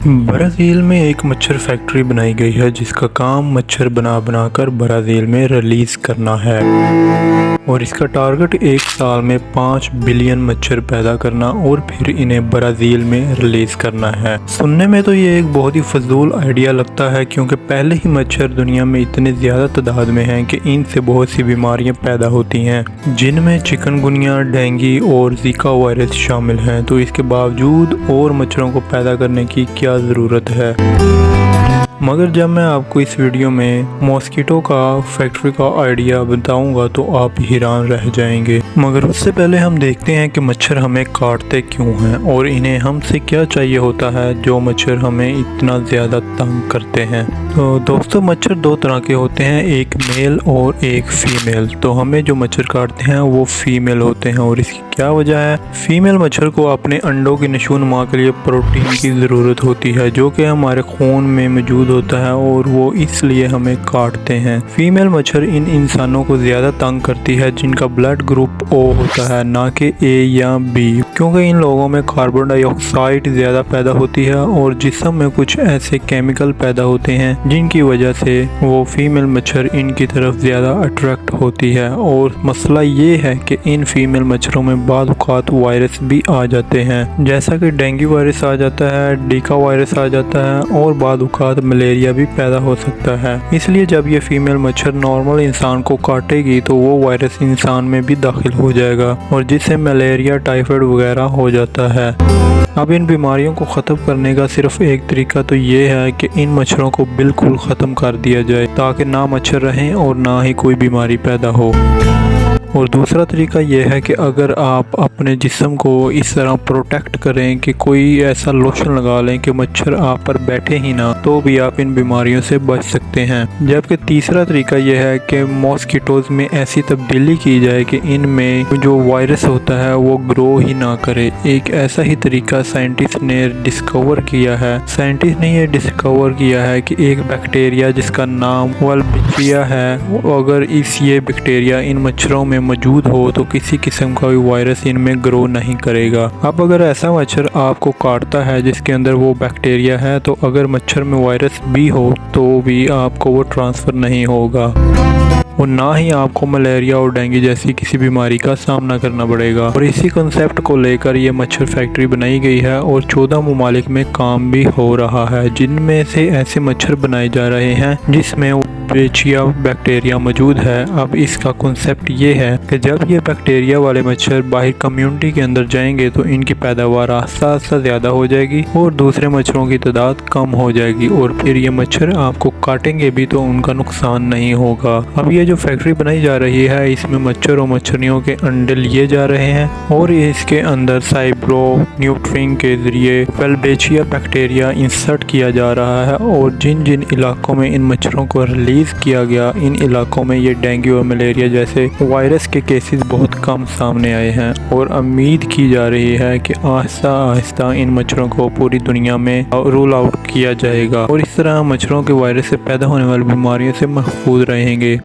Brazil में एक मच्छर फैक्ट्री बनाई गई है जिसका काम मच्छर बना कर ब्राज़ील में रिलीज़ करना है और इसका टारगेट एक साल में 5 बिलियन मच्छर पैदा करना और फिर इन्हें ब्राज़ील में रिलीज़ करना है। सुनने में तो ये एक बहुत ही फजूल आइडिया लगता है क्योंकि पहले ही मच्छर दुनिया में इतने ज़्यादा तादाद में हैं कि इनसे बहुत सी बीमारियां पैदा होती हैं जिनमें चिकनगुनिया, डेंगू और ज़िका वायरस शामिल हैं। तो इसके बावजूद और मच्छरों को पैदा करने की क्या ज़रूरत है। मगर जब मैं आपको इस वीडियो में मॉस्किटो का फैक्ट्री का आइडिया बताऊंगा तो आप हैरान रह जाएंगे। मगर उससे पहले हम देखते हैं कि मच्छर हमें काटते क्यों हैं और इन्हें हमसे क्या चाहिए होता है जो मच्छर हमें इतना ज़्यादा तंग करते हैं। तो दोस्तों, मच्छर दो तरह के होते हैं, एक मेल और एक फीमेल। तो हमें जो मच्छर काटते हैं वो फीमेल होते हैं और इसकी क्या वजह है। फीमेल मच्छर को अपने अंडों की नशोनुमा के लिए प्रोटीन की ज़रूरत होती है जो कि हमारे खून में मौजूद होता है और वो इसलिए हमें काटते हैं। फीमेल मच्छर इन इंसानों को ज़्यादा तंग करती है जिनका ब्लड ग्रुप O होता है, ना कि A या B, क्योंकि इन लोगों में कार्बन डाइऑक्साइड ज़्यादा पैदा होती है और जिस्म में कुछ ऐसे केमिकल पैदा होते हैं जिनकी वजह से वो फीमेल मच्छर इनकी तरफ ज़्यादा अट्रैक्ट होती है। और मसला ये है कि इन फीमेल मच्छरों में बाद औक़ात वायरस भी आ जाते हैं, जैसा कि डेंगू वायरस आ जाता है, ज़िका वायरस आ जाता है और बाद औक़ात मलेरिया भी पैदा हो सकता है। इसलिए जब ये फीमेल मच्छर नॉर्मल इंसान को काटेगी तो वो वायरस इंसान में भी दाखिल हो जाएगा और जिससे मलेरिया, टाइफाइड वगैरह हो जाता है। अब इन बीमारियों को ख़त्म करने का सिर्फ एक तरीका तो ये है कि इन मच्छरों को बिल्कुल ख़त्म कर दिया जाए ताकि ना मच्छर रहें और ना ही कोई बीमारी पैदा हो। और दूसरा तरीका यह है कि अगर आप अपने जिस्म को इस तरह प्रोटेक्ट करें कि कोई ऐसा लोशन लगा लें कि मच्छर आप पर बैठे ही ना, तो भी आप इन बीमारियों से बच सकते हैं। जबकि तीसरा तरीका यह है कि मॉस्किटोज़ में ऐसी तब्दीली की जाए कि इनमें जो वायरस होता है वो ग्रो ही ना करे। एक ऐसा ही तरीका साइंटिस्ट ने डिस्कवर किया है। साइंटिस्ट ने यह डिस्कवर किया है कि एक बैक्टीरिया जिसका नाम वल्बिचिया है, अगर ये बैक्टीरिया इन मच्छरों में मौजूद हो तो किसी किस्म का भी वायरस इनमें ग्रो नहीं करेगा। अब अगर ऐसा मच्छर आपको काटता है जिसके अंदर वो बैक्टीरिया है तो अगर मच्छर में वायरस भी हो तो भी आपको वो ट्रांसफ़र नहीं होगा और ना ही आपको मलेरिया और डेंगू जैसी किसी बीमारी का सामना करना पड़ेगा। और इसी कंसेप्ट को लेकर ये मच्छर फैक्ट्री बनाई गई है और 14 ममालिक में काम भी हो रहा है जिनमें से ऐसे मच्छर बनाए जा रहे हैं जिसमें वल्बिचिया बैक्टीरिया मौजूद है। अब इसका कॉन्सेप्ट ये है कि जब ये बैक्टीरिया वाले मच्छर बाहर कम्युनिटी के अंदर जाएंगे तो इनकी पैदावार आस्ता आस्ता ज़्यादा हो जाएगी और दूसरे मच्छरों की तादाद कम हो जाएगी और फिर ये मच्छर आपको काटेंगे भी तो उनका नुकसान नहीं होगा। अब ये जो फैक्ट्री बनाई जा रही है इसमें मच्छर और मच्छरियों के अंडे लिए जा रहे हैं और इसके अंदर साइब्रो न्यूट्रिन के ज़रिए वल्बिचिया बैक्टीरिया इंसर्ट किया जा रहा है और जिन जिन इलाकों में इन मच्छरों को रिलीज किया गया इन इलाकों में ये डेंगू और मलेरिया जैसे वायरस के केसेस बहुत कम सामने आए हैं और उम्मीद की जा रही है कि आहिस्ता आहिस्ता इन मच्छरों को पूरी दुनिया में रूल आउट किया जाएगा और इस तरह मच्छरों के वायरस से पैदा होने वाली बीमारियों से महफूज रहेंगे।